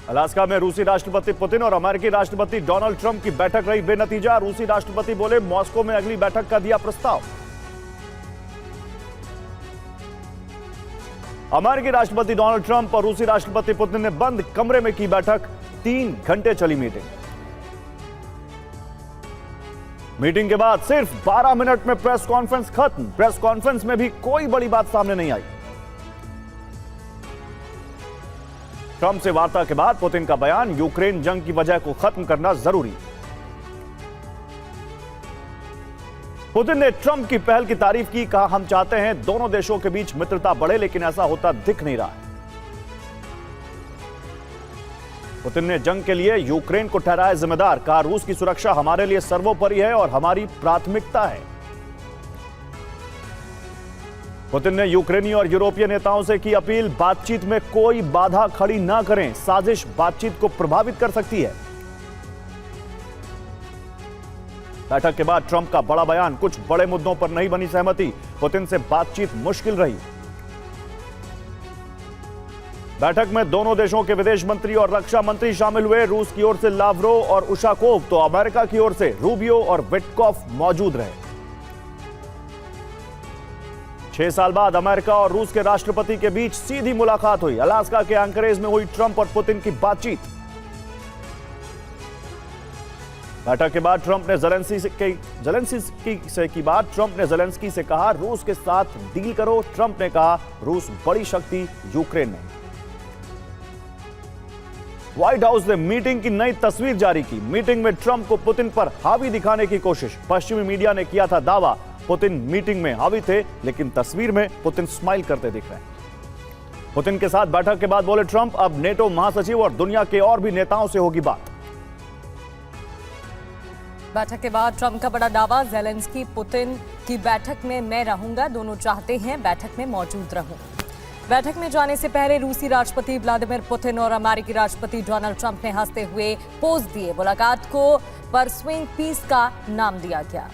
Alaska में रूसी राष्ट्रपति पुतिन और अमेरिकी राष्ट्रपति डोनाल्ड ट्रंप की बैठक रही बेनतीजा। रूसी राष्ट्रपति बोले, मॉस्को में अगली बैठक का दिया प्रस्ताव। अमेरिकी राष्ट्रपति डोनाल्ड ट्रंप और रूसी राष्ट्रपति पुतिन ने बंद कमरे में की बैठक। 3 घंटे चली मीटिंग के बाद सिर्फ 12 मिनट में प्रेस कॉन्फ्रेंस खत्म। प्रेस कॉन्फ्रेंस में भी कोई बड़ी बात सामने नहीं आई। ट्रंप से वार्ता के बाद पुतिन का बयान, यूक्रेन जंग की वजह को खत्म करना जरूरी। पुतिन ने ट्रंप की पहल की तारीफ की, कहा हम चाहते हैं दोनों देशों के बीच मित्रता बढ़े, लेकिन ऐसा होता दिख नहीं रहा है। पुतिन ने जंग के लिए यूक्रेन को ठहराया जिम्मेदार, कहा रूस की सुरक्षा हमारे लिए सर्वोपरि है और हमारी प्राथमिकता है। पुतिन ने यूक्रेनी और यूरोपीय नेताओं से की अपील, बातचीत में कोई बाधा खड़ी ना करें, साजिश बातचीत को प्रभावित कर सकती है। बैठक के बाद ट्रंप का बड़ा बयान, कुछ बड़े मुद्दों पर नहीं बनी सहमति, पुतिन से बातचीत मुश्किल रही। बैठक में दोनों देशों के विदेश मंत्री और रक्षा मंत्री शामिल हुए। रूस की ओर से लावरोव और उशाकोव तो अमेरिका की ओर से रूबियो और विटकॉफ मौजूद रहे। 6 साल बाद अमेरिका और रूस के राष्ट्रपति के बीच सीधी मुलाकात हुई। अलास्का के एंकरेज में हुई ट्रंप और पुतिन की बातचीत। बैठक के बाद ट्रंप ने ज़ेलेंस्की से कहा रूस के साथ डील करो। ट्रंप ने कहा रूस बड़ी शक्ति यूक्रेन में। व्हाइट हाउस ने मीटिंग की नई तस्वीर जारी की। मीटिंग में ट्रंप को पुतिन पर हावी दिखाने की कोशिश। पश्चिमी मीडिया ने किया था दावा पुतिन मीटिंग में हावी थे, लेकिन तस्वीर में पुतिन स्माइल करते दिख रहे हैं। पुतिन के साथ बैठक के बाद बोले ट्रंप, अब नेटो महासचिव और दुनिया के और भी नेताओं से होगी बात। बैठक के बाद ट्रंप का बड़ा दावा, ज़ेलेंस्की पुतिन की बैठक में मैं रहूंगा, दोनों चाहते हैं बैठक में मौजूद रहूं। बैठक में जाने से पहले रूसी राष्ट्रपति व्लादिमीर पुतिन और अमेरिकी राष्ट्रपति डोनाल्ड ट्रंप ने हंसते हुए पोज दिए। मुलाकात को परसुइंग पीस का नाम दिया गया।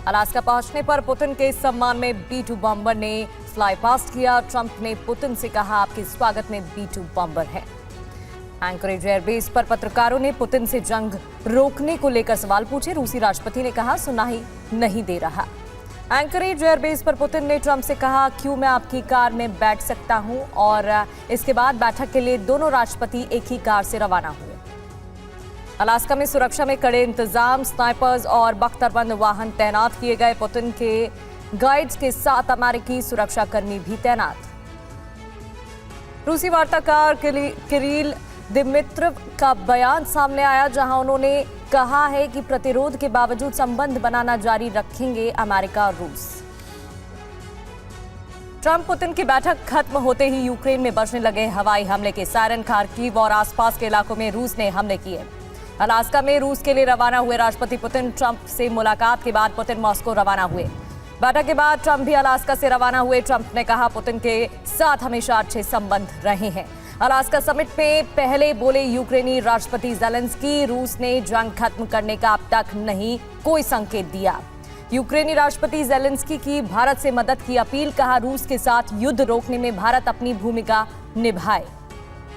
अलास्का पहुंचने पर पुतिन के सम्मान में B-2 बॉम्बर ने फ्लाई पास्ट किया। ट्रंप ने पुतिन से कहा आपके स्वागत में B-2 बॉम्बर है। एंकरेज एयरबेस पर पत्रकारों ने पुतिन से जंग रोकने को लेकर सवाल पूछे। रूसी राष्ट्रपति ने कहा सुनाई नहीं दे रहा। एंकरेज एयरबेस पर पुतिन ने ट्रंप से कहा क्यों मैं आपकी कार में बैठ सकता हूं, और इसके बाद बैठक के लिए दोनों राष्ट्रपति एक ही कार से रवाना हुए। अलास्का में सुरक्षा में कड़े इंतजाम, स्नाइपर्स और बख्तरबंद वाहन तैनात किए गए। पुतिन के गाइड्स के साथ अमेरिकी सुरक्षाकर्मी भी तैनात। रूसी वार्ताकार किरिल दिमित्रोव का बयान सामने आया, जहां उन्होंने कहा है कि प्रतिरोध के बावजूद संबंध बनाना जारी रखेंगे अमेरिका और रूस। ट्रंप पुतिन की बैठक खत्म होते ही यूक्रेन में बजने लगे हवाई हमले के सायरन। खार्किव और आसपास के इलाकों में रूस ने हमले किए। अलास्का में रूस के लिए रवाना हुए राष्ट्रपति पुतिन। ट्रंप से मुलाकात के बाद पुतिन मॉस्को रवाना हुए। बैठक के बाद ट्रंप भी अलास्का से रवाना हुए। ट्रंप ने कहा पुतिन के साथ हमेशा अच्छे संबंध रहे हैं। अलास्का समिट में पहले बोले यूक्रेनी राष्ट्रपति ज़ेलेंस्की, रूस ने जंग खत्म करने का अब तक नहीं कोई संकेत दिया। यूक्रेनी राष्ट्रपति ज़ेलेंस्की की भारत से मदद की अपील, कहा रूस के साथ युद्ध रोकने में भारत अपनी भूमिका निभाए।